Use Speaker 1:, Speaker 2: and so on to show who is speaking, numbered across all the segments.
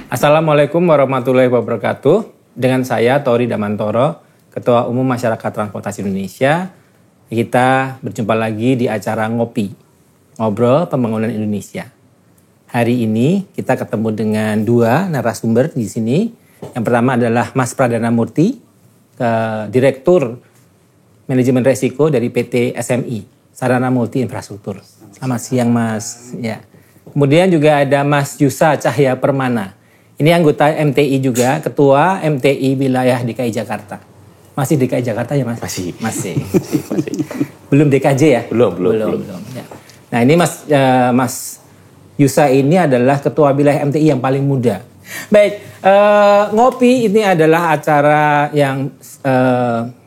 Speaker 1: Assalamualaikum warahmatullahi wabarakatuh. Dengan saya Tori Damantoro, Ketua Umum Masyarakat Transportasi Indonesia. Kita berjumpa lagi di acara Ngopi, Ngobrol Pembangunan Indonesia. Hari ini kita ketemu dengan dua narasumber di sini. Yang pertama adalah Mas Pradana Murti, Direktur Manajemen Resiko dari PT SMI, Sarana Multi Infrastruktur. Selamat siang Mas. Ya. Kemudian juga ada Mas Yusa Cahya Permana. Ini anggota MTI juga, Ketua MTI Wilayah DKI Jakarta. Masih DKI Jakarta ya Mas?
Speaker 2: Masih.
Speaker 1: Belum DKJ ya?
Speaker 2: Belum.
Speaker 1: Ya. Nah ini Mas Yusa ini adalah Ketua Wilayah MTI yang paling muda. Baik, Ngopi ini adalah acara yang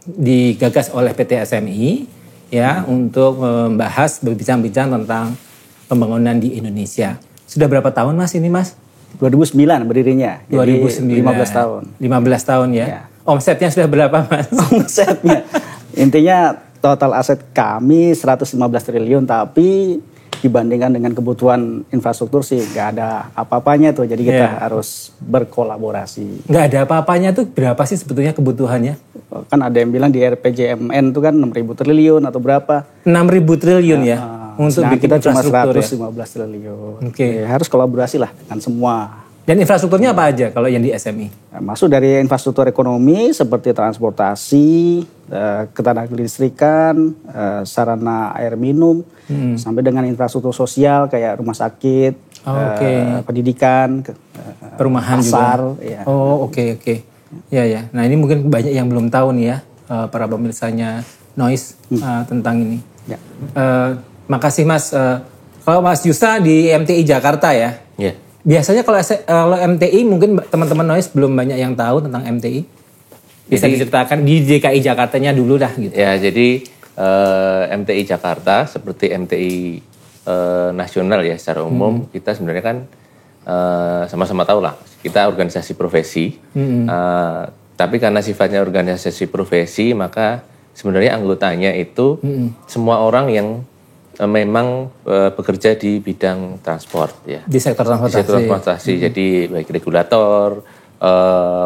Speaker 1: digagas oleh PT SMI ya untuk membahas, berbincang-bincang tentang pembangunan di Indonesia. Sudah berapa tahun Mas ini Mas?
Speaker 3: 2009 berdirinya.
Speaker 1: 2009.
Speaker 3: 15 tahun.
Speaker 1: 15 tahun ya.
Speaker 3: Ya.
Speaker 1: Omsetnya sudah berapa Mas?
Speaker 3: Omsetnya. Intinya total aset kami 115 triliun tapi dibandingkan dengan kebutuhan infrastruktur sih nggak ada apa-apanya tuh. Jadi kita harus berkolaborasi.
Speaker 1: Nggak ada apa-apanya tuh berapa sih sebetulnya kebutuhannya?
Speaker 3: Kan ada yang bilang di RPJMN tuh kan 6.000 triliun atau berapa.
Speaker 1: 6.000 triliun ya? Untuk bikin
Speaker 3: kita cuma
Speaker 1: infrastruktur
Speaker 3: 115 triliun.
Speaker 1: Oke.
Speaker 3: Harus kolaborasi lah dengan semua.
Speaker 1: Dan infrastrukturnya apa aja kalau yang di SMI?
Speaker 3: Masuk dari infrastruktur ekonomi seperti transportasi, ketenagalistrikan, sarana air minum, sampai dengan infrastruktur sosial kayak rumah sakit, pendidikan,
Speaker 1: perumahan
Speaker 3: pasar.
Speaker 1: Juga.
Speaker 3: Ya.
Speaker 1: Oh oke. Ya. Nah ini mungkin banyak yang belum tahu nih ya para pemirsanya Noise tentang ini.
Speaker 3: Ya.
Speaker 1: Makasih Mas. Kalau Mas Yusa di MTI Jakarta ya.
Speaker 2: Iya.
Speaker 1: Biasanya kalau MTI mungkin teman-teman Noise belum banyak yang tahu tentang MTI. Bisa diceritakan di DKI Jakartanya dulu dah gitu.
Speaker 2: Ya, jadi MTI Jakarta seperti MTI nasional ya secara umum kita sebenarnya kan sama-sama tahu lah kita organisasi profesi. Tapi karena sifatnya organisasi profesi maka sebenarnya anggotanya itu semua orang yang memang bekerja di bidang transport ya.
Speaker 1: Di sektor transportasi.
Speaker 2: Di sektor transportasi. Jadi baik regulator,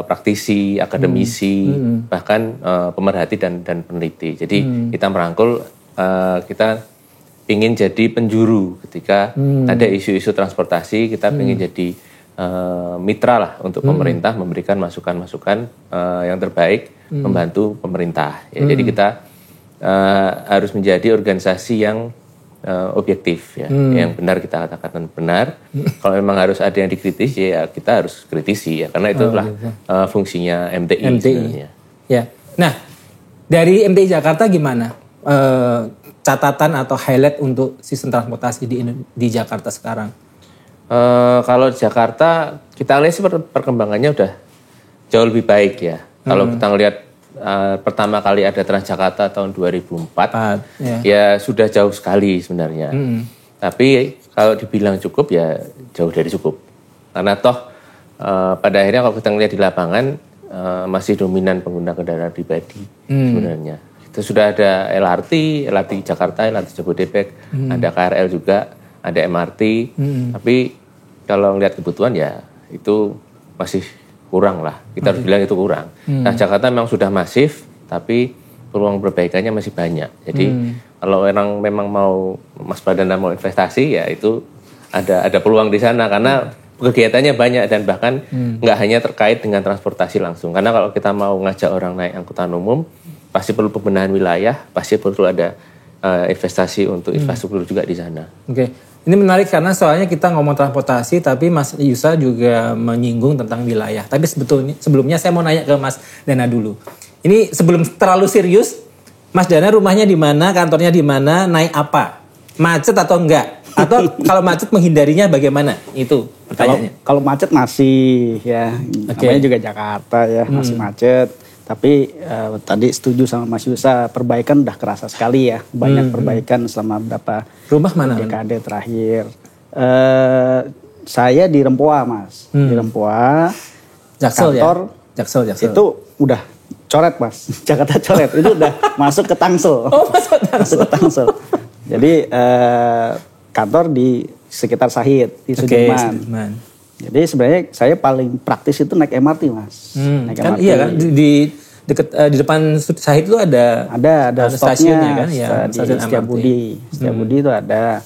Speaker 2: praktisi, akademisi, bahkan pemerhati dan peneliti. Jadi kita merangkul, kita ingin jadi penjuru ketika ada isu-isu transportasi, kita ingin jadi mitra lah untuk pemerintah, memberikan masukan-masukan yang terbaik, membantu pemerintah. Ya, jadi kita harus menjadi organisasi yang objektif ya, yang benar kita katakan benar. Kalau memang harus ada yang dikritisi ya kita harus kritisi ya, karena itulah fungsinya MTI sebenarnya.
Speaker 1: Ya. Nah dari MTI Jakarta gimana catatan atau highlight untuk sistem transportasi di Jakarta sekarang?
Speaker 2: Kalau di Jakarta kita lihat sih perkembangannya udah jauh lebih baik ya. Kalau kita ngelihat pertama kali ada Transjakarta tahun 2004, ya sudah jauh sekali sebenarnya. Tapi kalau dibilang cukup ya jauh dari cukup. Karena toh pada akhirnya kalau kita ngelihat di lapangan masih dominan pengguna kendaraan pribadi sebenarnya. Itu sudah ada LRT Jakarta, LRT Jabodebek, ada KRL juga, ada MRT. Tapi kalau ngelihat kebutuhan ya itu masih kurang lah, kita harus bilang itu kurang. Nah Jakarta memang sudah masif, tapi peluang perbaikannya masih banyak. Jadi kalau orang memang mau Mas Pradana mau investasi, ya itu ada peluang di sana karena kegiatannya banyak dan bahkan nggak hanya terkait dengan transportasi langsung. Karena kalau kita mau ngajak orang naik angkutan umum, pasti perlu pembenahan wilayah, pasti perlu ada investasi untuk infrastruktur juga di sana.
Speaker 1: Oke. Ini menarik karena soalnya kita ngomong transportasi tapi Mas Yusa juga menyinggung tentang wilayah. Tapi sebelumnya saya mau nanya ke Mas Dana dulu. Ini sebelum terlalu serius, Mas Dana rumahnya di mana, kantornya di mana, naik apa? Macet atau enggak? Atau kalau macet menghindarinya bagaimana? Itu pertanyaannya.
Speaker 3: Kalau macet masih ya, namanya juga Jakarta ya, masih macet. Tapi tadi setuju sama Mas Yusa, perbaikan udah kerasa sekali ya. Banyak perbaikan selama beberapa
Speaker 1: rumah mana
Speaker 3: dekade terakhir. Saya di Rempoa Mas, di Rempoa.
Speaker 1: Jaksel
Speaker 3: kantor,
Speaker 1: ya? Jaksel.
Speaker 3: Itu udah coret Mas, Jakarta coret. Itu udah masuk ke Tangsel.
Speaker 1: Oh masuk ke Tangsel.
Speaker 3: Jadi kantor di sekitar Sahid, di Sudirman. Jadi sebenarnya saya paling praktis itu naik MRT, Mas. Naik
Speaker 1: kan
Speaker 3: MRT.
Speaker 1: iya kan di dekat di depan Syahid itu ada
Speaker 3: stasiunnya
Speaker 1: kan ya,
Speaker 3: di
Speaker 1: stasiun
Speaker 3: Setiabudi. Setiabudi itu ada.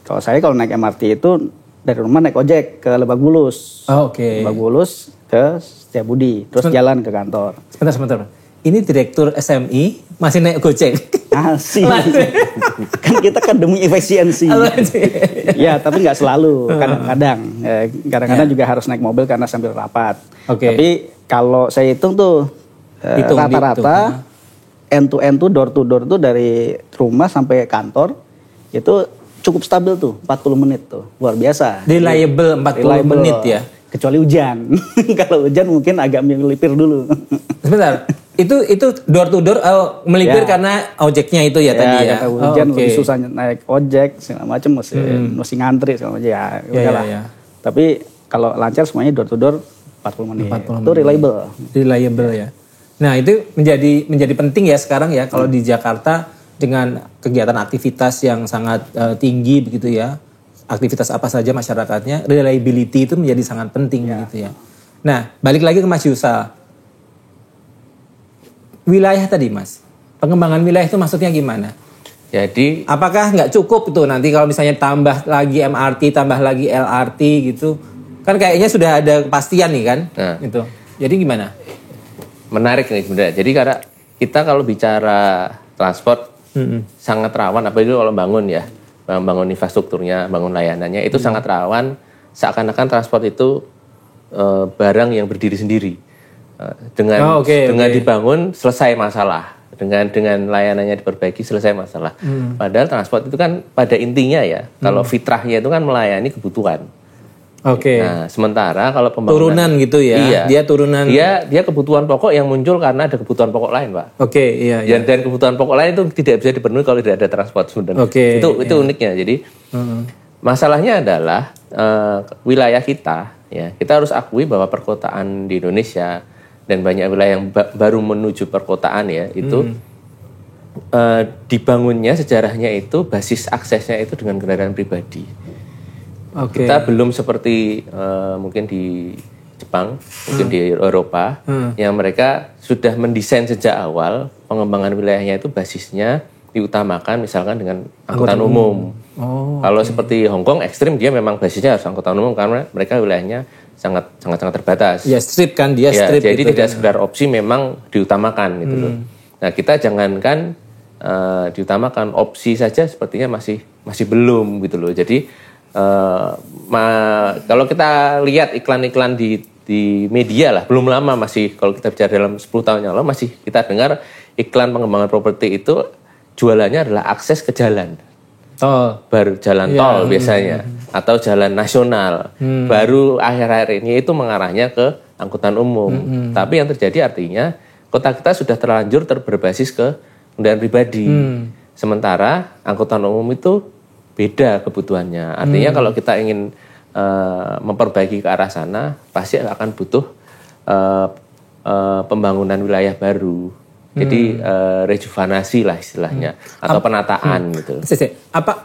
Speaker 3: Kalau naik MRT itu dari rumah naik ojek ke Lebak Bulus.
Speaker 1: Oh, oke.
Speaker 3: Lebak Bulus ke Setiabudi, terus jalan ke kantor.
Speaker 1: Sebentar. Ini direktur SMI masih naik Gojek.
Speaker 3: Asik. Kan kita kan demi efisiensi. Ya, tapi nggak selalu. Kadang-kadang juga harus naik mobil karena sambil rapat. Tapi kalau saya hitung tuh rata-rata end to end tuh door to dari rumah sampai kantor itu cukup stabil tuh 40 menit tuh. Luar biasa.
Speaker 1: Reliable 40 menit ya.
Speaker 3: Kecuali hujan. Kalau hujan mungkin agak melipir dulu.
Speaker 1: Sebentar. Itu door to door melipir karena ojeknya itu ya tadi ya.
Speaker 3: Karena hujan lebih susah naik ojek segala macam mesti ngantri segala macam ya. Tapi kalau lancar semuanya door to door 40 menit. Itu
Speaker 1: reliable ya. Nah, itu menjadi penting ya sekarang ya kalau di Jakarta dengan kegiatan aktivitas yang sangat tinggi begitu ya. Aktivitas apa saja masyarakatnya, reliability itu menjadi sangat penting gitu ya. Nah, balik lagi ke Mas Yusal. Wilayah tadi Mas, pengembangan wilayah itu maksudnya gimana?
Speaker 2: Jadi
Speaker 1: apakah nggak cukup tuh nanti kalau misalnya tambah lagi MRT, tambah lagi LRT gitu? Kan kayaknya sudah ada kepastian nih kan?
Speaker 2: Nah,
Speaker 1: gitu. Jadi gimana?
Speaker 2: Menarik nih sebenarnya. Jadi karena kita kalau bicara transport sangat rawan, apalagi kalau bangun infrastrukturnya, bangun layanannya itu sangat rawan seakan-akan transport itu barang yang berdiri sendiri. Dengan dibangun selesai masalah, dengan layanannya diperbaiki selesai masalah. Padahal transport itu kan pada intinya ya, kalau fitrahnya itu kan melayani kebutuhan. Nah, sementara kalau pembangunan
Speaker 1: turunan gitu ya,
Speaker 2: iya,
Speaker 1: dia turunan.
Speaker 2: Dia kebutuhan pokok yang muncul karena ada kebutuhan pokok lain, Pak.
Speaker 1: Iya.
Speaker 2: Dan kebutuhan pokok lain itu tidak bisa dipenuhi kalau tidak ada transport sebenarnya. Itu uniknya. Jadi masalahnya adalah wilayah kita, ya kita harus akui bahwa perkotaan di Indonesia dan banyak wilayah yang baru menuju perkotaan ya itu dibangunnya sejarahnya itu basis aksesnya itu dengan kendaraan pribadi. Kita belum seperti mungkin di Jepang, mungkin di Eropa yang mereka sudah mendesain sejak awal pengembangan wilayahnya itu basisnya diutamakan misalkan dengan angkutan umum. Kalau seperti Hong Kong ekstrim dia memang basisnya harus angkutan umum karena mereka wilayahnya sangat terbatas.
Speaker 1: Ya strip kan dia strip.
Speaker 2: Jadi
Speaker 1: gitu
Speaker 2: tidak sekedar opsi memang diutamakan gitu loh. Nah kita jangankan diutamakan opsi saja sepertinya masih belum gitu loh. Jadi kalau kita lihat iklan-iklan di media lah belum lama masih kalau kita bicara dalam 10 tahun yang lalu masih kita dengar iklan pengembangan properti itu jualannya adalah akses ke jalan. Baru jalan tol biasanya atau jalan nasional. Baru akhir-akhir ini itu mengarahnya ke angkutan umum. Tapi yang terjadi artinya kota kita sudah terlanjur berbasis ke kendaraan pribadi. Sementara angkutan umum itu beda kebutuhannya. Artinya kalau kita ingin memperbaiki ke arah sana pasti akan butuh pembangunan wilayah baru. Jadi rejuvenasi lah istilahnya atau penataan gitu.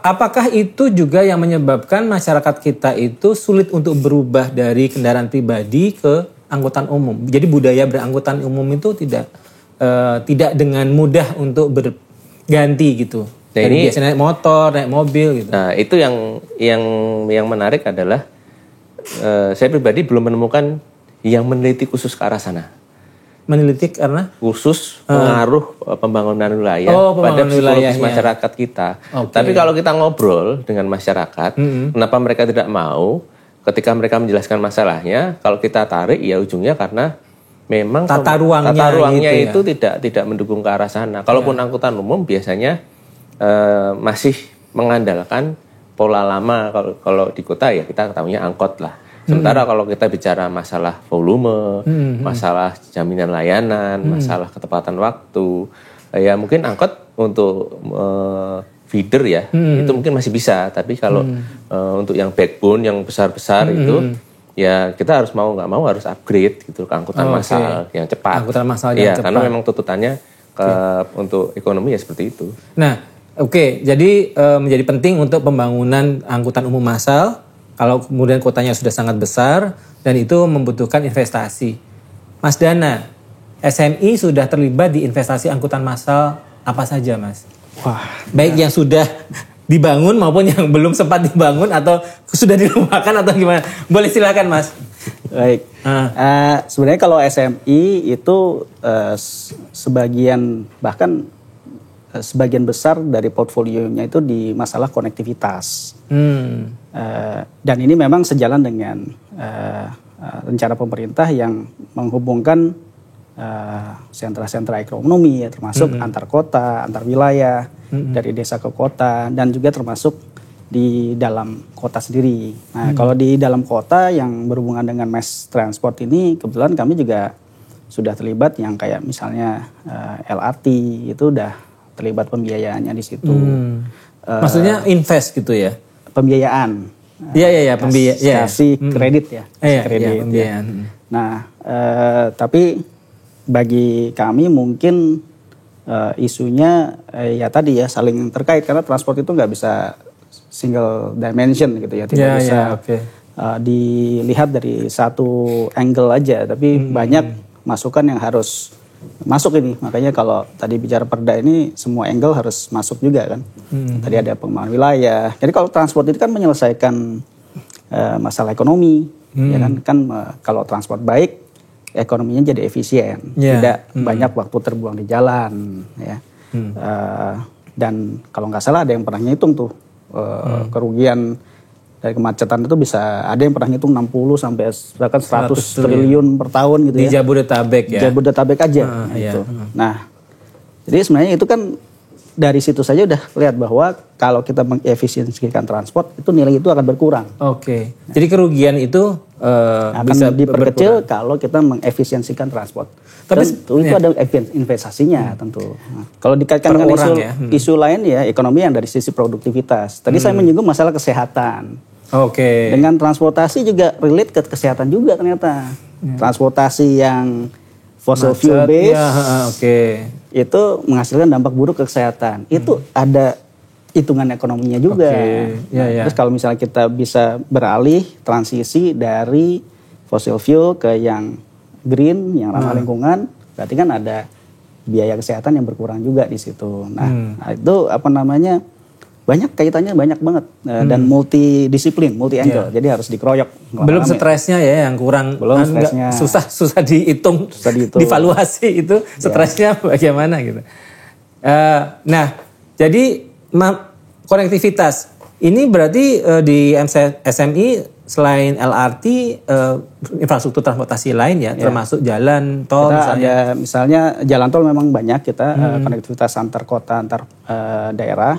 Speaker 1: Apakah itu juga yang menyebabkan masyarakat kita itu sulit untuk berubah dari kendaraan pribadi ke angkutan umum? Jadi budaya berangkutan umum itu tidak dengan mudah untuk berganti gitu. Nah, ini biasanya naik motor, naik mobil gitu.
Speaker 2: Nah itu yang menarik adalah saya pribadi belum menemukan yang meneliti khusus ke arah sana.
Speaker 1: Meneliti karena
Speaker 2: khusus pengaruh pembangunan wilayah pada psikologis masyarakat kita. Tapi kalau kita ngobrol dengan masyarakat, kenapa mereka tidak mau ketika mereka menjelaskan masalahnya, kalau kita tarik ya ujungnya karena memang
Speaker 1: tata ruangnya
Speaker 2: gitu itu tidak mendukung ke arah sana. Kalaupun angkutan umum biasanya masih mengandalkan pola lama kalau di kota ya kita ketahuinya angkot lah. Sementara kalau kita bicara masalah volume, masalah jaminan layanan, masalah ketepatan waktu, ya mungkin angkot untuk feeder ya, itu mungkin masih bisa. Tapi kalau untuk yang backbone, yang besar-besar itu, ya kita harus mau nggak mau harus upgrade gitu ke angkutan massal yang cepat.
Speaker 1: Angkutan massal yang cepat.
Speaker 2: Karena memang tuntutannya untuk ekonomi ya seperti itu.
Speaker 1: Nah, jadi menjadi penting untuk pembangunan angkutan umum massal. Kalau kemudian kotanya sudah sangat besar dan itu membutuhkan investasi. Mas Dana, SMI sudah terlibat di investasi angkutan massal apa saja, Mas?
Speaker 3: Wah,
Speaker 1: baik yang sudah dibangun maupun yang belum sempat dibangun atau sudah dilupakan atau gimana? Boleh silakan, Mas.
Speaker 3: Baik. Sebenarnya kalau SMI itu sebagian besar dari portfolionya itu di masalah konektivitas. Dan ini memang sejalan dengan rencana pemerintah yang menghubungkan sentra-sentra ekonomi ya, termasuk antar kota, antar wilayah, dari desa ke kota, dan juga termasuk di dalam kota sendiri. Nah, kalau di dalam kota yang berhubungan dengan mass transport ini, kebetulan kami juga sudah terlibat yang kayak misalnya LRT itu udah terlibat pembiayaannya di situ.
Speaker 1: Maksudnya invest gitu ya?
Speaker 3: Pembiayaan.
Speaker 1: Iya, pembiayaan.
Speaker 3: Kasih kredit ya.
Speaker 1: Kredit. Pembiayaan.
Speaker 3: Ya. Nah, tapi bagi kami mungkin isunya ya tadi ya saling terkait karena transport itu nggak bisa single dimension gitu ya, tidak bisa dilihat dari satu angle aja, tapi banyak masukan yang harus masuk ini. Makanya kalau tadi bicara perda ini semua angle harus masuk juga kan. Tadi ada pengembangan wilayah. Jadi kalau transport itu kan menyelesaikan masalah ekonomi, ya kan kalau transport baik ekonominya jadi efisien, tidak banyak waktu terbuang di jalan, ya. Dan kalau nggak salah ada yang pernah ngitung tuh kerugian dari kemacetan itu bisa ada yang pernah ngitung 60 sampai bahkan 100 triliun per tahun gitu
Speaker 1: di
Speaker 3: ya.
Speaker 1: Jabodetabek ya.
Speaker 3: Jabodetabek aja gitu. Nah, jadi sebenarnya itu kan dari situ saja udah lihat bahwa kalau kita mengefisiensikan transport itu nilai itu akan berkurang.
Speaker 1: Oke. Jadi kerugian itu
Speaker 3: akan
Speaker 1: bisa
Speaker 3: diperkecil kalau kita mengefisiensikan transport. Tapi itu ada investasinya tentu. Nah, kalau dikaitkan dengan isu lain ya ekonomi yang dari sisi produktivitas. Tadi saya menyinggung masalah kesehatan.
Speaker 1: Oke.
Speaker 3: Dengan transportasi juga relate ke kesehatan juga ternyata. Transportasi yang fossil fuel based, itu menghasilkan dampak buruk ke kesehatan. Itu ada hitungan ekonominya juga. Terus kalau misalnya kita bisa beralih transisi dari fossil fuel ke yang green, yang ramah lingkungan, berarti kan ada biaya kesehatan yang berkurang juga di situ. Nah, itu banyak kaitannya banyak banget dan multidisiplin, multi angle. Jadi harus dikeroyok.
Speaker 1: Belum stresnya ya yang kurang.
Speaker 3: Belum stresnya.
Speaker 1: Susah dihitung, divaluasi itu stresnya bagaimana gitu. Nah, jadi konektivitas ini berarti di SMI selain LRT infrastruktur transportasi lain ya, termasuk jalan tol
Speaker 3: misalnya jalan tol memang banyak kita konektivitas antar kota antar daerah.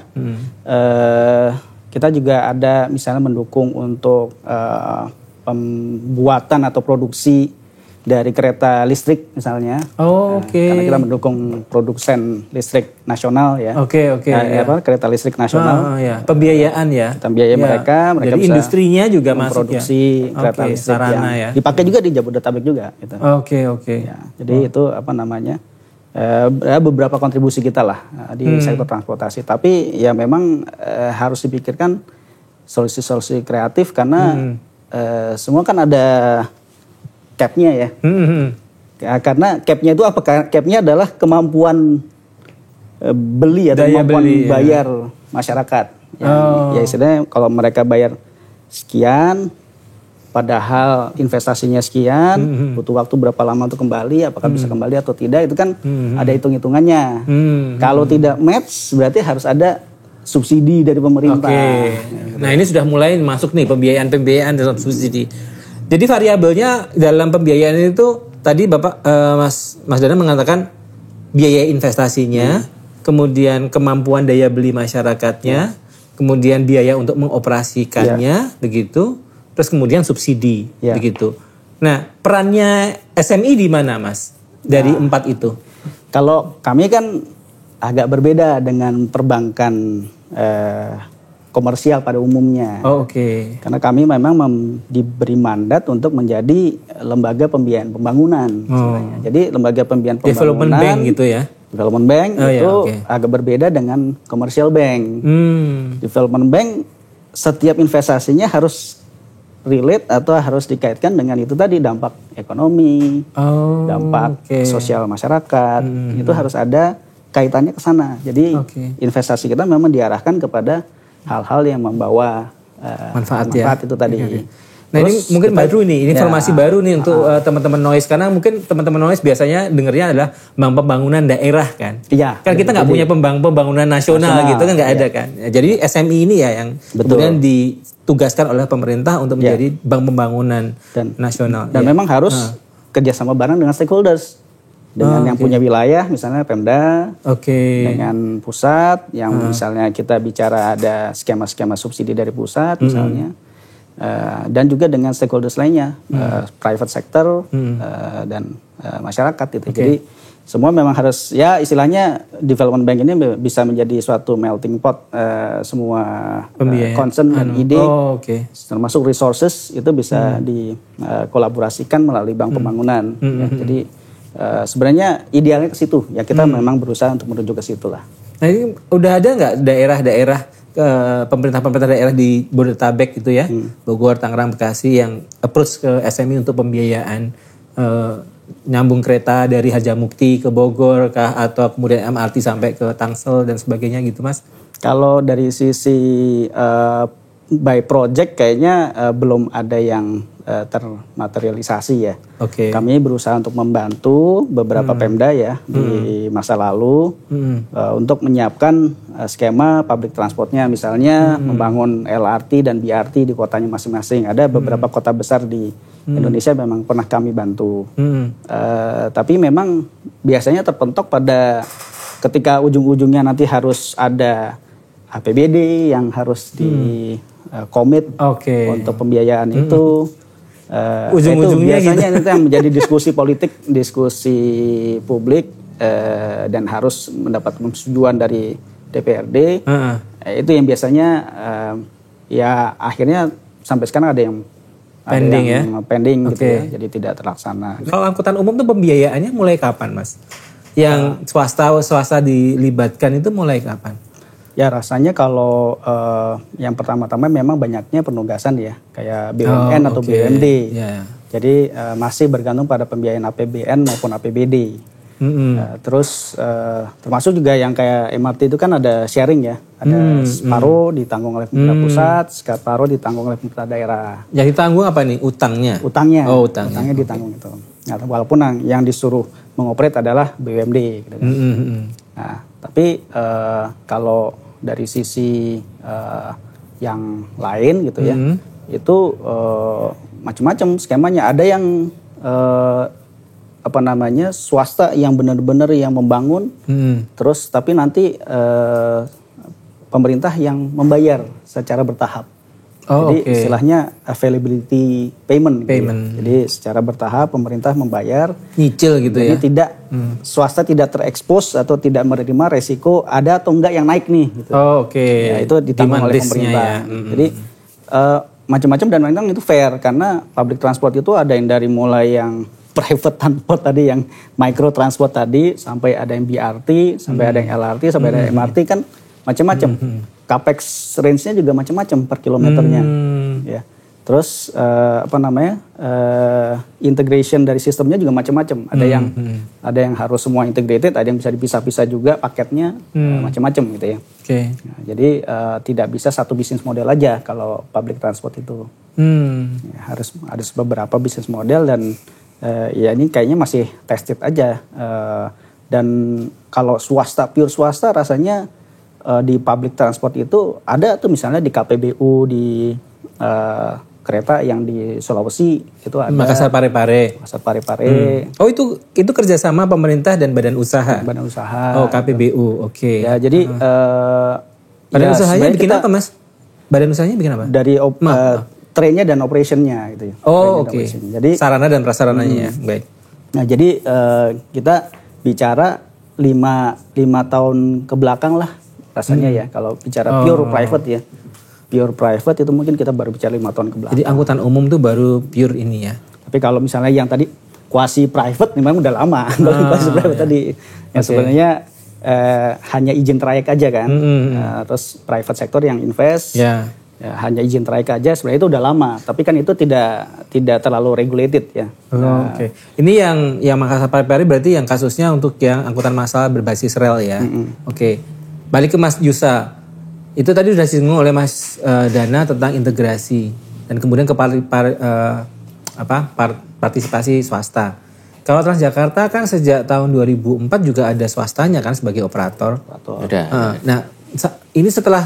Speaker 3: Kita juga ada misalnya mendukung untuk pembuatan atau produksi dari kereta listrik misalnya. Karena kita mendukung produsen listrik nasional ya. Kereta listrik nasional.
Speaker 1: Pembiayaan ya.
Speaker 3: Kita biaya mereka
Speaker 1: jadi
Speaker 3: bisa
Speaker 1: industrinya juga
Speaker 3: memproduksi kereta listrik yang dipakai juga di Jabodetabek juga gitu. Ya, jadi itu beberapa kontribusi kita lah di sektor transportasi. Tapi ya memang harus dipikirkan solusi-solusi kreatif karena semua kan ada cap-nya ya. Karena cap-nya itu apa? Cap-nya adalah kemampuan beli atau kemampuan bayar masyarakat. Ya istilahnya kalau mereka bayar sekian, padahal investasinya sekian, butuh waktu berapa lama untuk kembali, apakah bisa kembali atau tidak, itu kan ada hitung-hitungannya. Kalau tidak match, berarti harus ada subsidi dari pemerintah.
Speaker 1: Nah ini sudah mulai masuk nih pembiayaan dalam subsidi. Jadi variabelnya dalam pembiayaan itu tadi Bapak Mas Dana mengatakan biaya investasinya, kemudian kemampuan daya beli masyarakatnya, kemudian biaya untuk mengoperasikannya, begitu, terus kemudian subsidi, begitu. Nah perannya SMI di mana Mas dari 4 itu?
Speaker 3: Kalau kami kan agak berbeda dengan perbankan komersial pada umumnya. Karena kami memang diberi mandat untuk menjadi lembaga pembiayaan pembangunan. Jadi lembaga pembiayaan pembangunan.
Speaker 1: Development bank gitu ya?
Speaker 3: Development bank agak berbeda dengan commercial bank. Development bank setiap investasinya harus relate atau harus dikaitkan dengan itu tadi, dampak ekonomi, dampak sosial masyarakat, itu harus ada kaitannya ke sana. Jadi investasi kita memang diarahkan kepada hal-hal yang membawa manfaat itu tadi.
Speaker 1: Nah terus, ini mungkin baru nih, informasi baru nih untuk teman-teman noise. Karena mungkin teman-teman noise biasanya dengarnya adalah pembangunan daerah kan.
Speaker 3: Iya.
Speaker 1: Kan kita nggak punya pembangunan nasional gitu kan, nggak ada kan. Ya, jadi SMI ini ya yang kemudian ditugaskan oleh pemerintah untuk menjadi bank pembangunan nasional.
Speaker 3: Dan memang harus kerjasama bareng dengan stakeholders. Dengan yang punya wilayah, misalnya Pemda, dengan pusat, yang misalnya kita bicara ada skema-skema subsidi dari pusat misalnya. Dan juga dengan stakeholders lainnya, private sector dan masyarakat itu. Jadi semua memang harus, ya istilahnya development bank ini bisa menjadi suatu melting pot semua concern dan ide, termasuk resources itu bisa dikolaborasikan melalui bank pembangunan. Jadi sebenarnya idealnya ke situ, ya kita memang berusaha untuk menuju ke situ lah.
Speaker 1: Nah ini udah ada nggak daerah-daerah pemerintah daerah di Bodetabek gitu ya, Bogor, Tangerang, Bekasi yang approach ke SME untuk pembiayaan nyambung kereta dari Harjamukti ke Bogor kah, atau kemudian MRT sampai ke Tangsel dan sebagainya gitu Mas?
Speaker 3: Kalau dari sisi by project kayaknya belum ada yang termaterialisasi ya. Kami berusaha untuk membantu beberapa Pemda ya di masa lalu untuk menyiapkan skema public transportnya, misalnya membangun LRT dan BRT di kotanya masing-masing. Ada beberapa kota besar di Indonesia memang pernah kami bantu. Tapi memang biasanya terpentok pada ketika ujung-ujungnya nanti harus ada APBD yang harus di komit untuk pembiayaan itu.
Speaker 1: Ujung-ujungnya
Speaker 3: itu biasanya itu yang menjadi diskusi politik, diskusi publik, dan harus mendapat persetujuan dari DPRD. Itu yang biasanya ya akhirnya sampai sekarang ada yang pending gitu ya, jadi tidak terlaksana.
Speaker 1: Kalau angkutan umum tuh pembiayaannya mulai kapan Mas? Yang swasta dilibatkan itu mulai kapan?
Speaker 3: Ya rasanya kalau yang pertama-tama memang banyaknya penugasan ya, kayak BUMN atau BUMD. Jadi masih bergantung pada pembiayaan APBN maupun APBD. Terus termasuk juga yang kayak MRT itu kan ada sharing ya, ada separuh ditanggung oleh pemerintah pusat, separuh ditanggung oleh pemerintah daerah.
Speaker 1: Yang ditanggung apa nih? Utangnya?
Speaker 3: Utangnya ditanggung itu. Nah, walaupun yang disuruh mengoperate adalah BUMD. Gitu kan. Nah, tapi kalau dari sisi yang lain gitu ya, itu macam-macam skemanya. Ada yang swasta yang benar-benar yang membangun, terus tapi nanti pemerintah yang membayar secara bertahap. Jadi istilahnya availability payment. Gitu ya. Jadi secara bertahap pemerintah membayar.
Speaker 1: Nyicil gitu ya.
Speaker 3: Jadi tidak swasta tidak terekspos atau tidak menerima resiko ada atau enggak yang naik nih. Gitu. Ya, itu ditanggung oleh pemerintah. Ya. Jadi macam-macam dan memang itu fair karena public transport itu ada yang dari mulai yang private transport tadi, yang micro transport tadi, sampai ada yang BRT, sampai ada yang LRT, sampai ada yang MRT kan macam-macam. Capex range-nya juga macam-macam per kilometernya, ya. Terus integration dari sistemnya juga macam-macam. Ada yang harus semua integrated, ada yang bisa dipisah-pisah juga paketnya, macam-macam gitu ya. Nah, jadi tidak bisa satu bisnis model aja kalau public transport itu. Ya, harus ada beberapa bisnis model dan ya ini kayaknya masih tested aja. Dan kalau pure swasta rasanya di public transport itu ada tuh misalnya di KPBU, di kereta yang di Sulawesi itu ada.
Speaker 1: Makassar Parepare. Oh itu kerjasama pemerintah dan badan usaha.
Speaker 3: Badan usaha.
Speaker 1: Oh KPBU,
Speaker 3: Ya jadi
Speaker 1: badan usahanya bikin apa Mas? Badan usahanya bikin apa?
Speaker 3: Dari trainnya dan operationnya gitu ya.
Speaker 1: Jadi sarana dan prasarananya. Baik.
Speaker 3: Nah jadi kita bicara 5 tahun ke belakang lah rasanya ya, kalau bicara pure private ya. Pure private itu mungkin kita baru bicara 5 tahun ke belakang.
Speaker 1: Jadi angkutan umum tuh baru pure ini ya.
Speaker 3: Tapi kalau misalnya yang tadi quasi private memang udah lama. Quasi private tadi. Yang sebenarnya hanya izin trayek aja kan. Terus private sector yang invest. Ya, hanya izin trayek aja sebenarnya itu udah lama, tapi kan itu tidak terlalu regulated ya.
Speaker 1: Oke. Ini yang Makassar Parepare berarti yang kasusnya untuk yang angkutan massal berbasis rel ya. Oke. Balik ke Mas Yusa. Itu tadi sudah disinggung oleh Mas Dana tentang integrasi dan kemudian ke partisipasi swasta. Kalau Transjakarta kan sejak tahun 2004 juga ada swastanya kan sebagai operator. Nah, ini setelah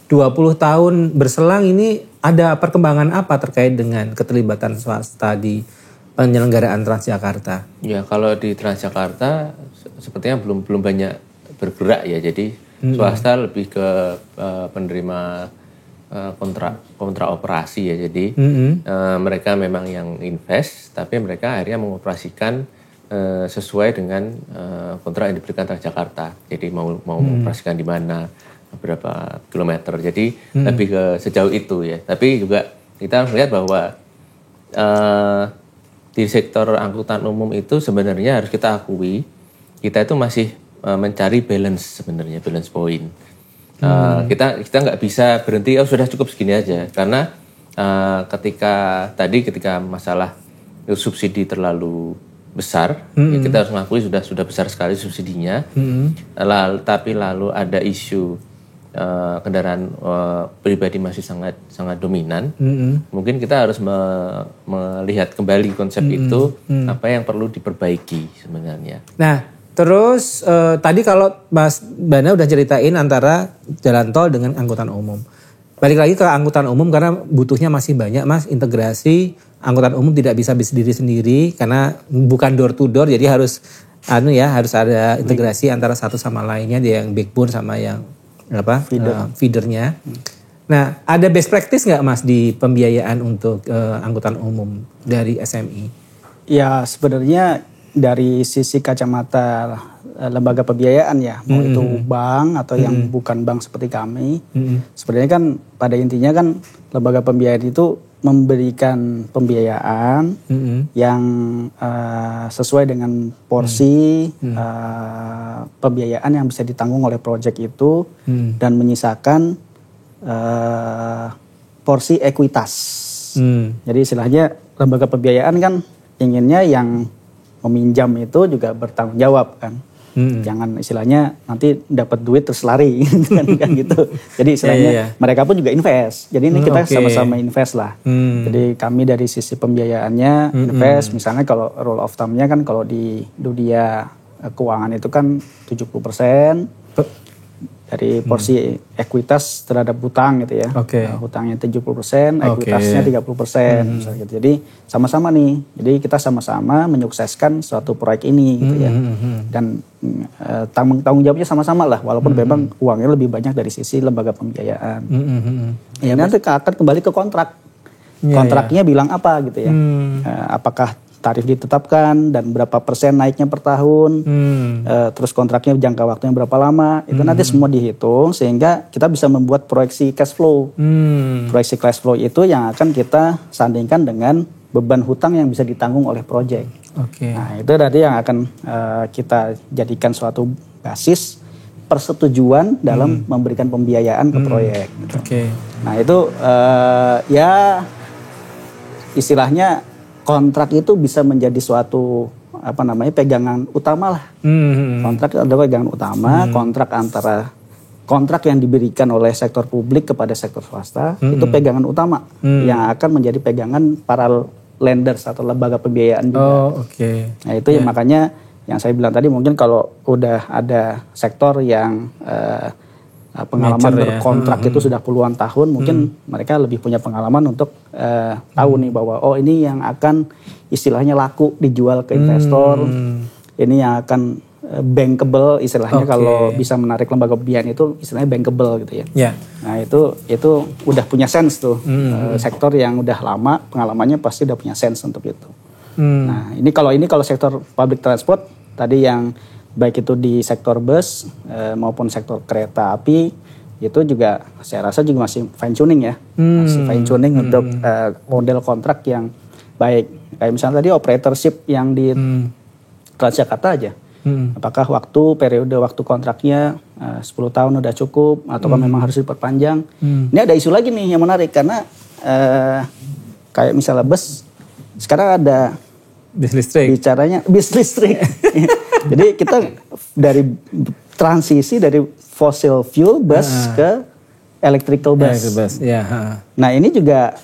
Speaker 1: 20 tahun berselang ini ada perkembangan apa terkait dengan keterlibatan swasta di penyelenggaraan Transjakarta?
Speaker 2: Ya, kalau di Transjakarta sepertinya belum banyak bergerak ya. Jadi swasta lebih ke penerima kontrak operasi ya. Jadi mereka memang yang invest, tapi mereka akhirnya mengoperasikan sesuai dengan kontrak yang diberikan Transjakarta. Jadi mau mengoperasikan di mana, berapa kilometer. Jadi lebih ke sejauh itu ya. Tapi juga kita melihat bahwa di sektor angkutan umum itu sebenarnya harus kita akui, kita itu masih mencari balance sebenarnya, balance point. Kita nggak bisa berhenti, sudah cukup segini aja. Karena ketika masalah subsidi terlalu besar, ya kita harus mengakui sudah besar sekali subsidinya. Tapi lalu ada isu kendaraan pribadi masih sangat dominan. Mungkin kita harus melihat kembali konsep itu, apa yang perlu diperbaiki sebenarnya.
Speaker 1: Nah, terus tadi kalau Mas Bana udah ceritain antara jalan tol dengan angkutan umum. Balik lagi ke angkutan umum karena butuhnya masih banyak, Mas. Integrasi angkutan umum tidak bisa berdiri sendiri karena bukan door to door, jadi harus ada integrasi antara satu sama lainnya, dia yang backbone sama yang feedernya. Nah, ada best practice nggak Mas di pembiayaan untuk angkutan umum dari SMI?
Speaker 3: Ya, sebenarnya dari sisi kacamata lembaga pembiayaan ya, mau itu bank atau yang bukan bank seperti kami, sebenarnya kan pada intinya kan lembaga pembiayaan itu memberikan pembiayaan yang sesuai dengan porsi pembiayaan yang bisa ditanggung oleh proyek itu dan menyisakan porsi ekuitas. Jadi istilahnya lembaga pembiayaan kan inginnya yang meminjam itu juga bertanggung jawab kan. Jangan istilahnya nanti dapat duit terus lari kan gitu. Jadi istilahnya mereka pun juga invest. Jadi ini kita sama-sama invest lah. Jadi kami dari sisi pembiayaannya invest. Misalnya kalau rule of thumb-nya kan kalau di dunia keuangan itu kan 70% dari porsi ekuitas terhadap hutang gitu ya. Hutangnya 70%, ekuitasnya 30% misalnya gitu. Jadi sama-sama nih. Jadi kita sama-sama menyukseskan suatu proyek ini gitu ya. Dan tanggung jawabnya sama-sama lah, walaupun memang uangnya lebih banyak dari sisi lembaga pembiayaan. Ya nanti akan kembali ke kontrak. Kontraknya bilang apa gitu ya. Apakah tarif ditetapkan dan berapa persen naiknya per tahun, terus kontraknya jangka waktunya berapa lama, itu nanti semua dihitung sehingga kita bisa membuat proyeksi cash flow. Proyeksi cash flow itu yang akan kita sandingkan dengan beban hutang yang bisa ditanggung oleh proyek. Nah itu tadi yang akan kita jadikan suatu basis persetujuan dalam memberikan pembiayaan ke proyek. Gitu. Nah itu ya istilahnya kontrak itu bisa menjadi suatu pegangan utama lah. Kontrak adalah pegangan utama. Kontrak yang diberikan oleh sektor publik kepada sektor swasta itu pegangan utama yang akan menjadi pegangan para lenders atau lembaga pembiayaan juga. Nah itu yang makanya yang saya bilang tadi, mungkin kalau udah ada sektor yang pengalaman berkontrak itu sudah puluhan tahun, mungkin mereka lebih punya pengalaman untuk tahu nih bahwa ini yang akan istilahnya laku dijual ke investor, ini yang akan bankable istilahnya. Kalau bisa menarik lembaga pembiayaan itu istilahnya bankable gitu ya. Nah itu udah punya sense tuh. Sektor yang udah lama pengalamannya pasti udah punya sense untuk itu. Nah ini kalau sektor public transport tadi yang baik itu di sektor bus maupun sektor kereta api, itu juga saya rasa juga masih fine tuning ya. Masih fine tuning untuk model kontrak yang baik. Kayak misalnya tadi operatorship yang di Transjakarta aja. Apakah periode waktu kontraknya 10 tahun udah cukup ataukah memang harus diperpanjang. Ini ada isu lagi nih yang menarik karena kayak misalnya bus sekarang ada
Speaker 1: bis listrik.
Speaker 3: Bicaranya bis listrik. Jadi kita dari transisi dari fossil fuel bus ke electrical bus. Nah ini juga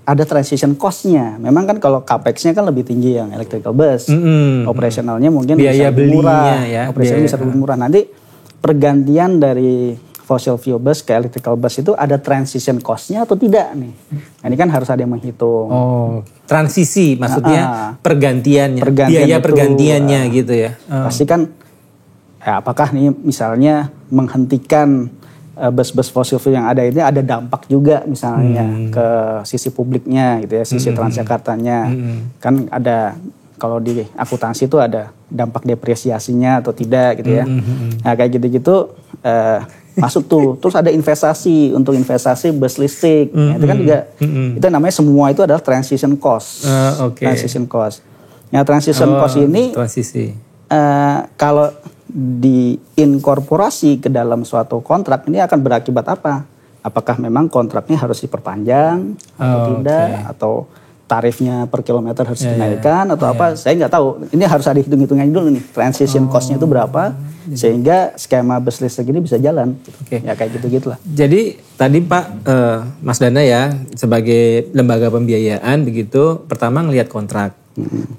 Speaker 3: ada transition cost-nya. Memang kan kalau capex-nya kan lebih tinggi yang electrical bus. Operasionalnya mungkin
Speaker 1: biaya
Speaker 3: bisa lebih murah.
Speaker 1: Ya,
Speaker 3: operasionalnya bisa lebih murah. Nanti pergantian dari fossil fuel bus ke electrical bus itu ada transition cost-nya atau tidak nih? Nah, ini kan harus ada yang menghitung.
Speaker 1: Oh, transisi maksudnya pergantiannya, biaya pergantiannya gitu ya.
Speaker 3: Pasti kan apakah nih misalnya menghentikan bus-bus fossil fuel yang ada ini ada dampak juga misalnya ke sisi publiknya gitu ya, sisi Transjakartanya. Kan ada kalau di akuntansi itu ada dampak depresiasinya atau tidak gitu ya. Nah kayak gitu-gitu masuk tuh. Terus ada investasi untuk investasi bus listrik. Nah, itu kan juga itu namanya semua itu adalah transition cost. Transition cost. Nah transition cost ini kalau diinkorporasi ke dalam suatu kontrak ini akan berakibat apa? Apakah memang kontraknya harus diperpanjang atau tidak, atau tarifnya per kilometer harus dinaikkan atau apa? Saya nggak tahu. Ini harus ada hitung-hitungannya dulu nih. Transition cost-nya itu berapa sehingga skema bus listrik ini bisa jalan. Ya kayak gitu-gitulah.
Speaker 1: Jadi tadi Pak Mas Dana ya sebagai lembaga pembiayaan begitu pertama ngelihat kontrak.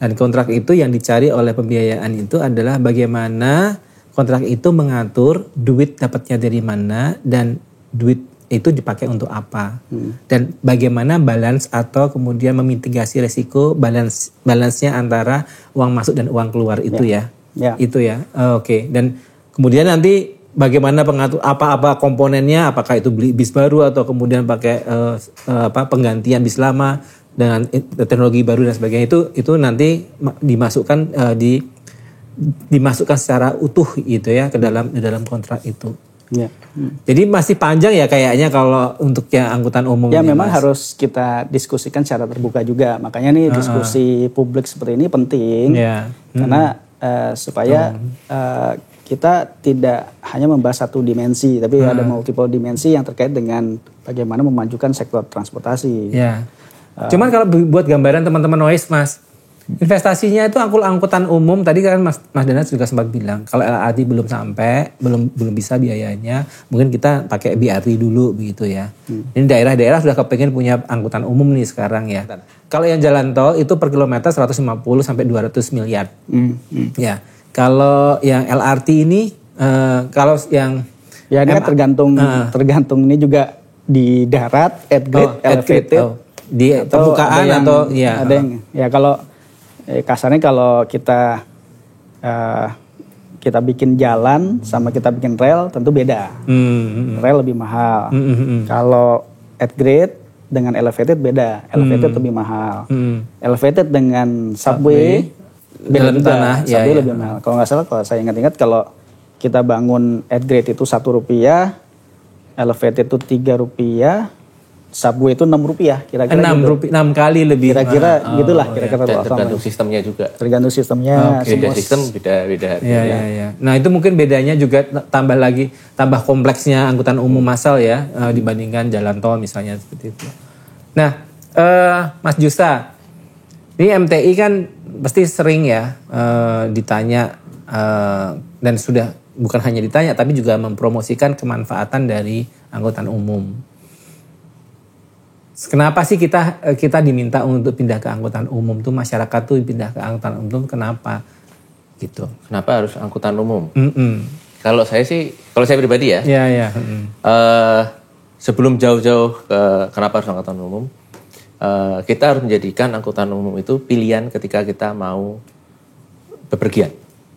Speaker 1: Dan kontrak itu yang dicari oleh pembiayaan itu adalah bagaimana kontrak itu mengatur duit dapatnya dari mana dan duit itu dipakai untuk apa. Dan bagaimana balance atau kemudian memitigasi resiko balance-nya antara uang masuk dan uang keluar itu ya. Itu ya. Oke. Dan kemudian nanti bagaimana pengatur apa-apa komponennya, apakah itu beli bis baru atau kemudian pakai penggantian bis lama dengan teknologi baru dan sebagainya itu nanti dimasukkan dimasukkan secara utuh gitu ya ke dalam kontrak itu. Jadi masih panjang ya kayaknya kalau untuk yang angkutan umum.
Speaker 3: Ya memang harus kita diskusikan secara terbuka juga. Makanya nih diskusi publik seperti ini penting karena supaya kita tidak hanya membahas satu dimensi, tapi ada multiple dimensi yang terkait dengan bagaimana memajukan sektor transportasi.
Speaker 1: Cuman kalau buat gambaran teman-teman noise Mas, investasinya itu angkutan umum tadi kan Mas Dana juga sempat bilang kalau LRT belum sampai, belum bisa biayanya, mungkin kita pakai BRT dulu begitu ya. Ini daerah-daerah sudah kepengen punya angkutan umum nih sekarang ya. Kalau yang jalan tol itu per kilometer 150 sampai 200 miliar. Ya. Kalau yang LRT ini kalau yang
Speaker 3: ini kan tergantung ini juga di darat, at grade, elevated.
Speaker 1: Di permukaan atau ya
Speaker 3: ada yang ya kalau kasarnya kalau kita bikin jalan sama kita bikin rel tentu beda. Rel lebih mahal. Kalau at grade dengan elevated beda. Elevated lebih mahal. Elevated dengan subway beda juga. Tanah, subway lebih mahal. Kalau nggak salah, kalau saya ingat-ingat kalau kita bangun at grade itu Rp1, elevated itu Rp3. Subway itu Rp6 kira-kira.
Speaker 1: 6 kali lebih.
Speaker 3: Kira-kira gitulah kira-kira.
Speaker 2: Tergantung sistemnya juga.
Speaker 3: Tergantung sistemnya.
Speaker 2: Beda sistem beda.
Speaker 1: Nah itu mungkin bedanya juga tambah kompleksnya angkutan umum massal ya dibandingkan jalan tol misalnya seperti itu. Nah Mas Justa, ini MTI kan pasti sering ya ditanya dan sudah bukan hanya ditanya tapi juga mempromosikan kemanfaatan dari angkutan umum. Kenapa sih kita diminta untuk pindah ke angkutan umum tuh, masyarakat tuh pindah ke angkutan umum kenapa gitu?
Speaker 2: Kenapa harus angkutan umum? Kalau saya pribadi ya. Sebelum jauh-jauh ke kenapa harus angkutan umum, kita harus menjadikan angkutan umum itu pilihan ketika kita mau bepergian.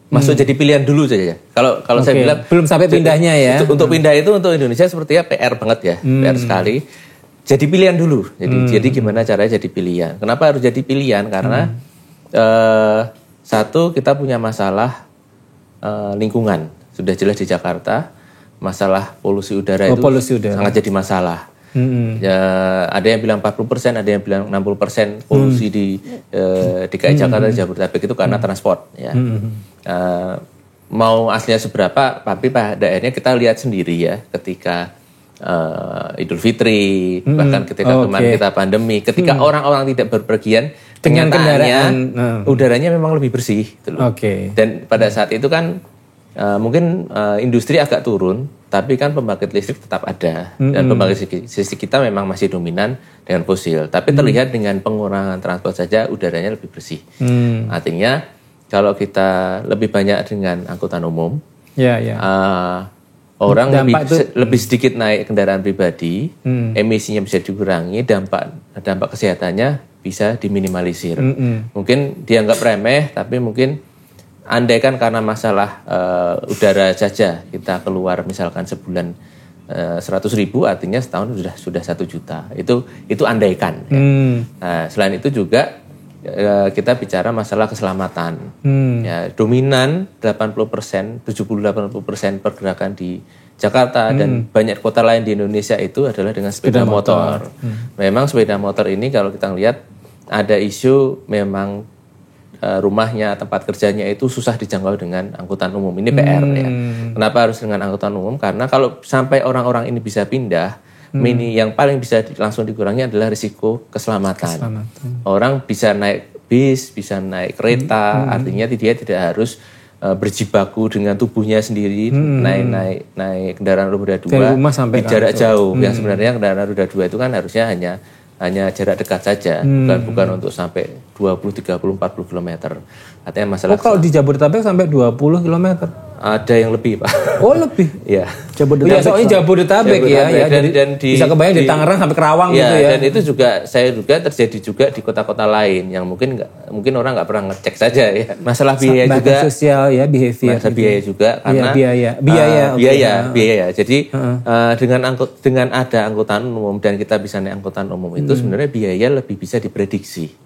Speaker 2: Jadi pilihan dulu saja. Kalau saya bilang
Speaker 1: belum sampai pindahnya ya.
Speaker 2: Untuk pindah itu untuk Indonesia sepertinya PR banget ya, PR sekali. Jadi pilihan dulu. Jadi gimana caranya jadi pilihan? Kenapa harus jadi pilihan? Karena satu, kita punya masalah lingkungan. Sudah jelas di Jakarta masalah polusi udara sangat jadi masalah. Ya, ada yang bilang 40%, ada yang bilang 60% polusi di DKI Jakarta, Jabodetabek itu karena transport. Ya. Mau aslinya seberapa, tapi pada akhirnya kita lihat sendiri ya, ketika Idul Fitri, bahkan ketika kemarin kita pandemi, ketika orang-orang tidak berpergian,
Speaker 1: dengan kendaraan,
Speaker 2: udaranya memang lebih bersih. Gitu loh. Dan pada saat itu kan mungkin industri agak turun, tapi kan pembangkit listrik tetap ada. Dan pembangkit listrik kita memang masih dominan dengan fosil. Tapi terlihat dengan pengurangan transport saja udaranya lebih bersih. Artinya kalau kita lebih banyak dengan angkutan umum, orang lebih sedikit naik kendaraan pribadi, emisinya bisa dikurangi, dampak kesehatannya bisa diminimalisir. Mungkin dianggap remeh, tapi mungkin andaikan karena masalah udara saja kita keluar misalkan sebulan 100.000, artinya setahun sudah 1 juta. Itu andaikan. Ya. Nah, selain itu juga kita bicara masalah keselamatan. Ya, dominan 80%, 70-80% pergerakan di Jakarta dan banyak kota lain di Indonesia itu adalah dengan sepeda motor. Memang sepeda motor ini kalau kita lihat ada isu memang rumahnya, tempat kerjanya itu susah dijangkau dengan angkutan umum. Ini PR ya. Kenapa harus dengan angkutan umum? Karena kalau sampai orang-orang ini bisa pindah, yang paling bisa langsung dikurangi adalah risiko keselamatan. Orang bisa naik bis, bisa naik kereta, artinya dia tidak harus berjibaku dengan tubuhnya sendiri, naik kendaraan roda 2 di jarak jauh. Yang sebenarnya kendaraan roda 2 itu kan harusnya hanya jarak dekat saja, bukan untuk sampai 20, 30, 40 km. Artinya masalah.
Speaker 1: Kalau di Jabodetabek sampai 20 km?
Speaker 2: Ada yang lebih, Pak.
Speaker 1: Oh, lebih?
Speaker 2: Iya.
Speaker 1: Jabodetabek. Soalnya Jabodetabek ya. Dan bisa kebayang di Tangerang sampai Kerawang gitu ya.
Speaker 2: Dan itu juga saya duga terjadi juga di kota-kota lain yang mungkin orang nggak pernah ngecek saja ya. Masalah biaya juga.
Speaker 1: Sosial ya, behavior.
Speaker 2: Masalah biaya juga karena biaya. Jadi dengan ada angkutan umum dan kita bisa naik angkutan umum itu sebenarnya biaya lebih bisa diprediksi.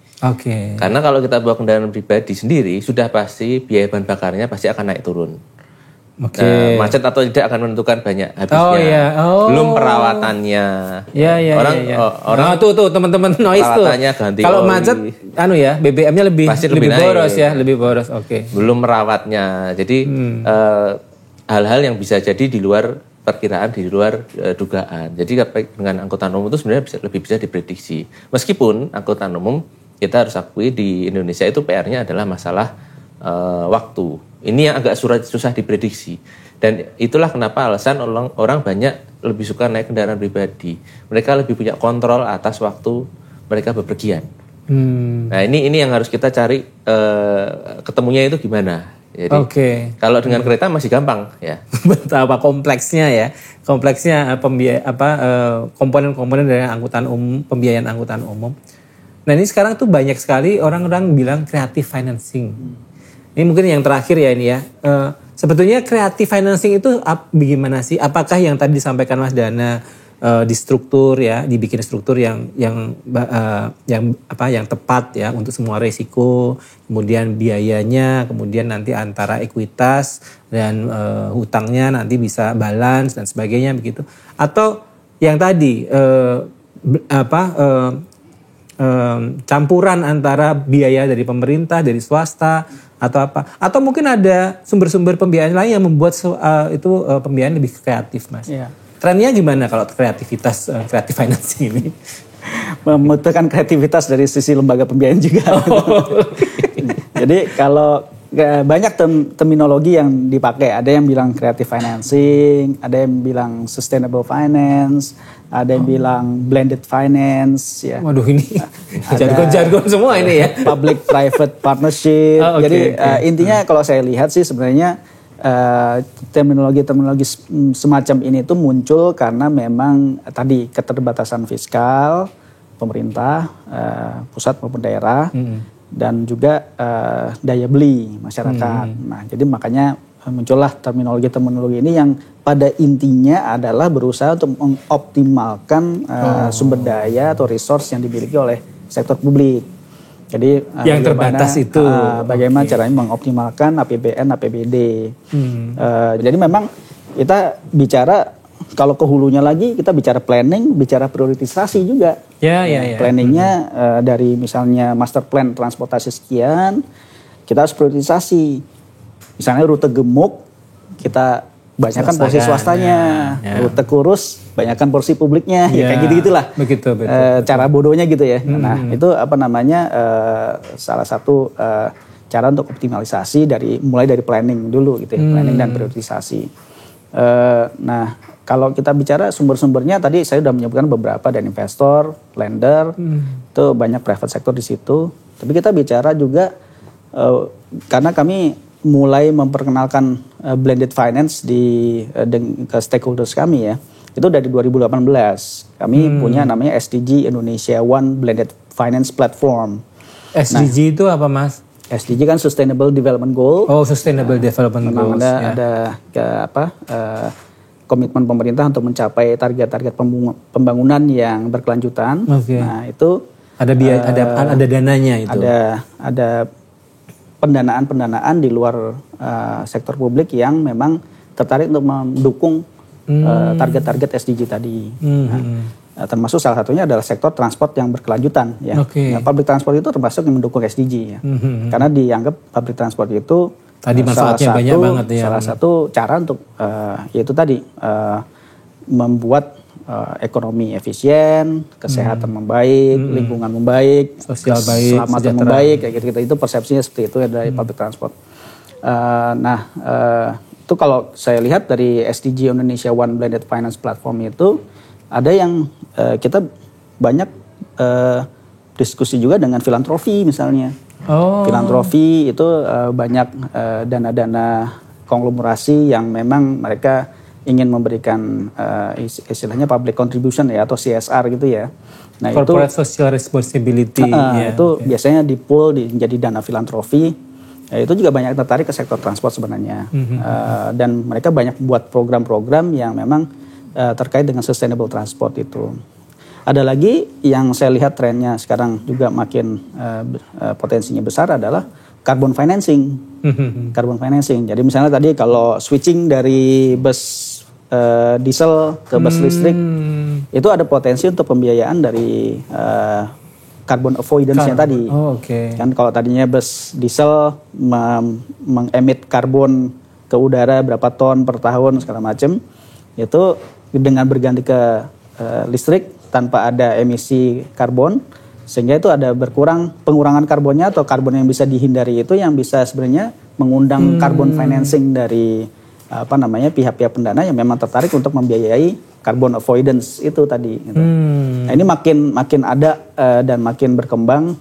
Speaker 2: Karena kalau kita bawa kendaraan pribadi sendiri, sudah pasti biaya bahan bakarnya pasti akan naik turun. Macet atau tidak akan menentukan banyak habisnya. Belum perawatannya. Orang
Speaker 1: tuh teman-teman noise tuh. Kalau macet, BBM-nya lebih boros ya, lebih boros.
Speaker 2: Belum merawatnya. Jadi hal-hal yang bisa jadi di luar perkiraan, di luar dugaan. Jadi dengan angkutan umum itu sebenarnya lebih bisa diprediksi. Meskipun angkutan umum kita harus akui di Indonesia itu PR-nya adalah masalah waktu. Ini yang agak susah diprediksi. Dan itulah kenapa alasan orang banyak lebih suka naik kendaraan pribadi. Mereka lebih punya kontrol atas waktu mereka bepergian. Nah ini yang harus kita cari ketemunya itu gimana. Jadi kalau dengan kereta masih gampang ya.
Speaker 1: Betapa kompleksnya ya. Kompleksnya komponen-komponen dari angkutan umum, pembiayaan angkutan umum. Nah ini sekarang tuh banyak sekali orang-orang bilang creative financing. Ini mungkin yang terakhir ya ini ya. Sebetulnya creative financing itu bagaimana sih? Apakah yang tadi disampaikan Mas Dana di struktur ya, dibikin struktur yang tepat ya untuk semua resiko, kemudian biayanya, kemudian nanti antara ekuitas dan hutangnya nanti bisa balance dan sebagainya begitu. Atau yang tadi campuran antara biaya dari pemerintah, dari swasta atau apa? Atau mungkin ada sumber-sumber pembiayaan lain yang membuat pembiayaan lebih kreatif, Mas. Trennya gimana kalau kreativitas creative financing ini?
Speaker 3: Membutuhkan kreativitas dari sisi lembaga pembiayaan juga. Jadi kalau banyak terminologi yang dipakai, ada yang bilang creative financing, ada yang bilang sustainable finance, ada yang bilang blended finance, ya.
Speaker 1: Waduh ini jargon-jargon semua ini ya.
Speaker 3: Public private partnership. Jadi intinya kalau saya lihat sih sebenarnya terminologi semacam ini tuh muncul karena memang tadi keterbatasan fiskal pemerintah, pusat maupun daerah, dan juga daya beli masyarakat. Nah, jadi makanya muncullah terminologi ini yang pada intinya adalah berusaha untuk mengoptimalkan sumber daya atau resource yang dimiliki oleh sektor publik. Jadi
Speaker 1: yang terbatas itu
Speaker 3: bagaimana caranya mengoptimalkan APBN, APBD. Jadi memang kita bicara kalau ke hulunya lagi kita bicara planning, bicara prioritisasi juga.
Speaker 1: Ya.
Speaker 3: Planningnya dari misalnya master plan transportasi sekian, kita harus prioritisasi. Misalnya rute gemuk, kita banyakkan porsi swastanya. Rute kurus, banyakkan porsi publiknya. Ya kayak gitu-gitulah.
Speaker 1: Betul.
Speaker 3: Cara bodohnya gitu ya. Nah itu salah satu cara untuk optimalisasi mulai dari planning dulu gitu ya. Planning dan prioritisasi. Nah kalau kita bicara sumber-sumbernya tadi saya sudah menyebutkan beberapa, dari investor, lender, itu banyak private sector di situ. Tapi kita bicara juga karena kami mulai memperkenalkan blended finance ke stakeholders kami ya. Itu dari 2018. Kami punya namanya SDG Indonesia One Blended Finance Platform.
Speaker 1: SDG itu apa, Mas?
Speaker 3: SDG kan Sustainable Development Goal.
Speaker 1: Oh, Sustainable Development Goals.
Speaker 3: Ada komitmen pemerintah untuk mencapai target-target pembangunan yang berkelanjutan.
Speaker 1: Okay.
Speaker 3: Nah, itu
Speaker 1: ada dananya itu.
Speaker 3: Ada pendanaan di luar sektor publik yang memang tertarik untuk mendukung target-target SDG tadi. Termasuk salah satunya adalah sektor transport yang berkelanjutan. Ya.
Speaker 1: Okay.
Speaker 3: Nah, public transport itu termasuk yang mendukung SDG. Ya. Karena dianggap public transport itu
Speaker 1: tadi manfaatnya banyak banget ya.
Speaker 3: Salah satu cara untuk yaitu tadi membuat ekonomi efisien, kesehatan membaik, lingkungan membaik,
Speaker 1: sosial baik,
Speaker 3: keselamatan membaik, kayak gitu. Itu persepsinya seperti itu dari public transport. Itu kalau saya lihat dari SDG Indonesia One Blended Finance Platform itu ada yang kita banyak diskusi juga dengan filantropi misalnya. Filantropi itu banyak dana-dana konglomerasi yang memang mereka ingin memberikan istilahnya public contribution ya atau CSR gitu ya. Nah,
Speaker 1: Corporate Social Responsibility.
Speaker 3: Biasanya di-pool menjadi dana filantropi. Itu juga banyak tertarik ke sektor transport sebenarnya. Dan mereka banyak buat program-program yang memang terkait dengan sustainable transport itu. Ada lagi yang saya lihat trennya sekarang juga makin potensinya besar adalah carbon financing. Carbon financing. Jadi misalnya tadi kalau switching dari bus diesel ke bus listrik, itu ada potensi untuk pembiayaan dari carbon avoidance-nya tadi. Kan kalau tadinya bus diesel mengemit karbon ke udara berapa ton per tahun segala macam, itu dengan berganti ke listrik tanpa ada emisi karbon, sehingga itu ada pengurangan karbonnya atau karbon yang bisa dihindari itu yang bisa sebenarnya mengundang carbon financing dari pihak-pihak pendana yang memang tertarik untuk membiayai carbon avoidance itu tadi. Gitu. Nah, ini makin ada dan makin berkembang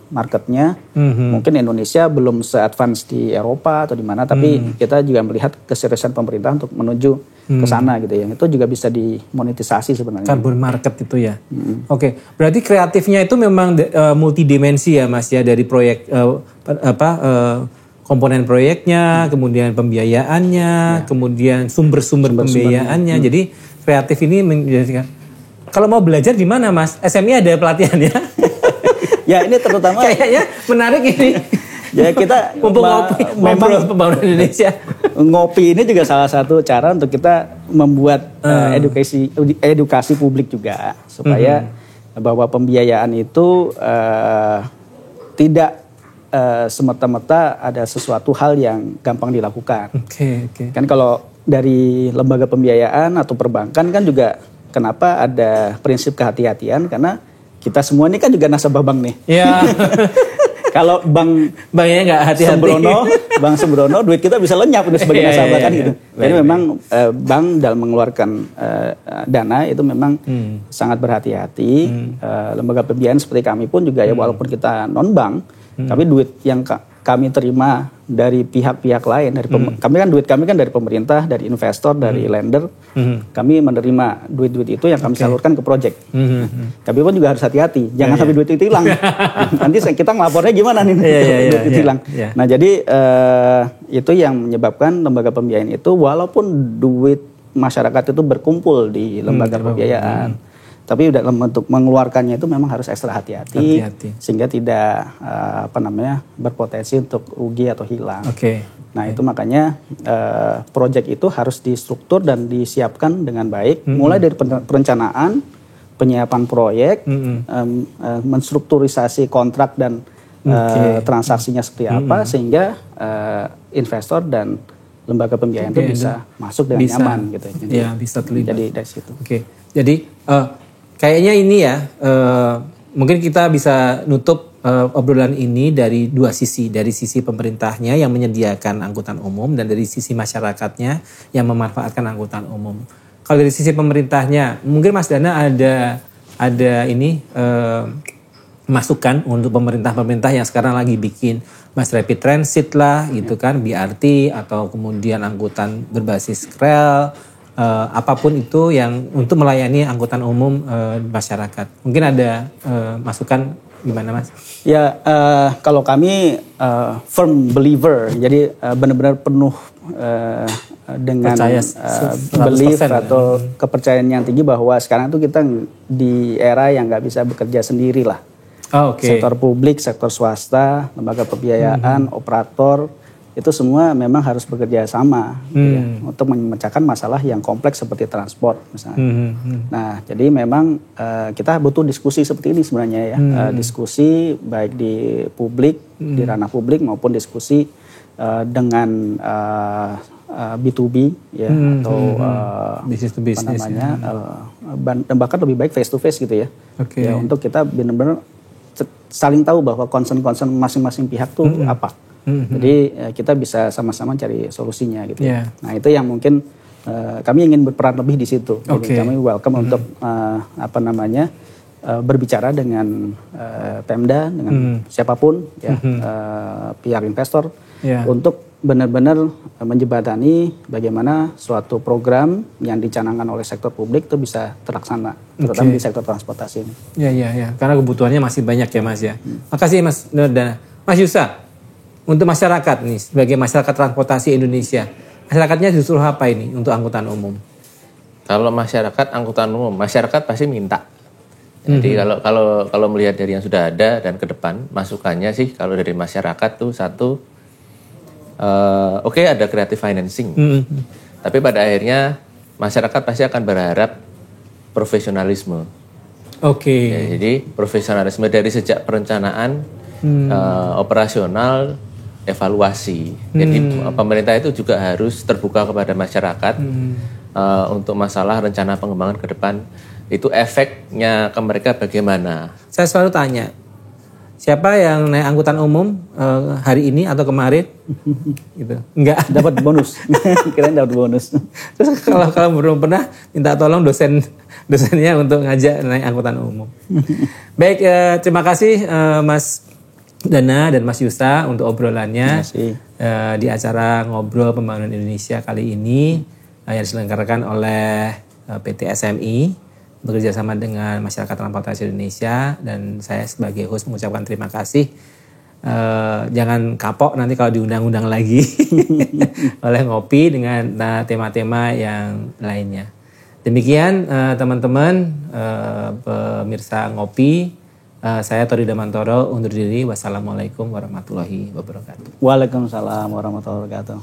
Speaker 3: marketnya. Mungkin Indonesia belum se-advance di Eropa atau di mana, tapi kita juga melihat keseriusan pemerintah untuk menuju ke sana gitu ya. Itu juga bisa dimonetisasi sebenarnya.
Speaker 1: Carbon market itu ya. Oke, berarti kreatifnya itu memang multidimensi ya Mas ya, dari proyek komponen proyeknya, kemudian pembiayaannya, kemudian sumber-sumber pembiayaannya. Jadi kreatif ini menjadikan. Kalau mau belajar di mana Mas? SMI ada pelatihannya?
Speaker 3: Ya ini terutama
Speaker 1: kayaknya menarik ini.
Speaker 3: Ya kita
Speaker 1: memang pembangunan Indonesia.
Speaker 3: Ngopi ini juga salah satu cara untuk kita membuat edukasi publik juga supaya bahwa pembiayaan itu tidak semata-mata ada sesuatu hal yang gampang dilakukan. Kan kalau dari lembaga pembiayaan atau perbankan kan juga kenapa ada prinsip kehati-hatian, karena kita semua ini kan juga nasabah bank nih.
Speaker 1: Iya.
Speaker 3: Kalau
Speaker 1: banknya nggak hati-hati.
Speaker 3: Bank Sembrono, duit kita bisa lenyap udah sebagai nasabah kan gitu. Jadi memang bank dalam mengeluarkan dana itu memang sangat berhati-hati. Lembaga pembiayaan seperti kami pun juga ya walaupun kita non bank, tapi duit yang kami terima dari pihak-pihak lain, duit kami kan dari pemerintah, dari investor, dari lender, kami menerima duit-duit itu yang kami salurkan ke proyek. Kami pun juga harus hati-hati, jangan sampai duit itu hilang. Nanti kita ngelapornya gimana nih duit itu hilang. Nah jadi itu yang menyebabkan lembaga pembiayaan itu walaupun duit masyarakat itu berkumpul di lembaga pembiayaan, tapi dalam bentuk mengeluarkannya itu memang harus ekstra hati-hati sehingga tidak berpotensi untuk rugi atau hilang. Nah itu makanya proyek itu harus distruktur dan disiapkan dengan baik, mulai dari perencanaan, penyiapan proyek, menstrukturisasi kontrak dan transaksinya seperti apa, sehingga investor dan lembaga pembiayaan itu bisa masuk dengan nyaman gitu. Jadi,
Speaker 1: ya, bisa terlibat.
Speaker 3: Jadi dari situ.
Speaker 1: Jadi kayaknya ini ya, mungkin kita bisa nutup obrolan ini dari dua sisi. Dari sisi pemerintahnya yang menyediakan angkutan umum dan dari sisi masyarakatnya yang memanfaatkan angkutan umum. Kalau dari sisi pemerintahnya, mungkin Mas Dana ada ini masukan untuk pemerintah-pemerintah yang sekarang lagi bikin Mass Rapid Transit lah gitu kan, BRT atau kemudian angkutan berbasis rel, apapun itu yang untuk melayani angkutan umum masyarakat. Mungkin ada masukan gimana Mas?
Speaker 3: Ya kalau kami firm believer, jadi benar-benar penuh dengan belief atau kepercayaan yang tinggi bahwa sekarang itu kita di era yang nggak bisa bekerja sendiri lah. Sektor publik, sektor swasta, lembaga pembiayaan, operator, itu semua memang harus bekerja sama ya, untuk memecahkan masalah yang kompleks seperti transport misalnya. Nah, jadi memang kita butuh diskusi seperti ini sebenarnya ya, diskusi baik di publik, di ranah publik maupun diskusi dengan B2B ya, atau
Speaker 1: business to business,
Speaker 3: apa namanya, bahkan lebih baik face to face gitu ya, ya untuk kita benar-benar saling tahu bahwa concern-concern masing-masing pihak tuh apa. Jadi kita bisa sama-sama cari solusinya gitu. Nah itu yang mungkin kami ingin berperan lebih di situ. Jadi kami welcome untuk berbicara dengan Pemda, dengan siapapun ya, pihak investor untuk benar-benar menjembatani bagaimana suatu program yang dicanangkan oleh sektor publik itu bisa terlaksana, terutama di sektor transportasi ini.
Speaker 1: Ya, karena kebutuhannya masih banyak ya Mas ya. Makasih Mas Dana. Mas Yusa, untuk masyarakat nih, sebagai masyarakat transportasi Indonesia, masyarakatnya justru apa ini untuk angkutan umum?
Speaker 2: Kalau masyarakat angkutan umum, masyarakat pasti minta. Jadi kalau melihat dari yang sudah ada dan ke depan, masukannya sih kalau dari masyarakat tuh satu, ada creative financing. Tapi pada akhirnya masyarakat pasti akan berharap profesionalisme. Ya, jadi profesionalisme dari sejak perencanaan, operasional, evaluasi. Jadi pemerintah itu juga harus terbuka kepada masyarakat untuk masalah rencana pengembangan ke depan. Itu efeknya ke mereka bagaimana?
Speaker 1: Saya selalu tanya, siapa yang naik angkutan umum hari ini atau kemarin? Gitu. Enggak
Speaker 3: dapat bonus. Kirain dapat bonus.
Speaker 1: Terus kalau belum pernah, minta tolong dosennya untuk ngajak naik angkutan umum. Baik, terima kasih Mas Dana dan Mas Yusa untuk obrolannya di acara Ngobrol Pembangunan Indonesia kali ini yang diselenggarakan oleh PT SMI bekerja sama dengan Masyarakat Transportasi Indonesia, dan saya sebagai host mengucapkan terima kasih. Jangan kapok nanti kalau diundang-undang lagi oleh Ngopi dengan tema-tema yang lainnya. Demikian teman-teman pemirsa Ngopi, saya Tori Damantoro undur diri. Wassalamualaikum warahmatullahi wabarakatuh.
Speaker 3: Waalaikumsalam warahmatullahi wabarakatuh.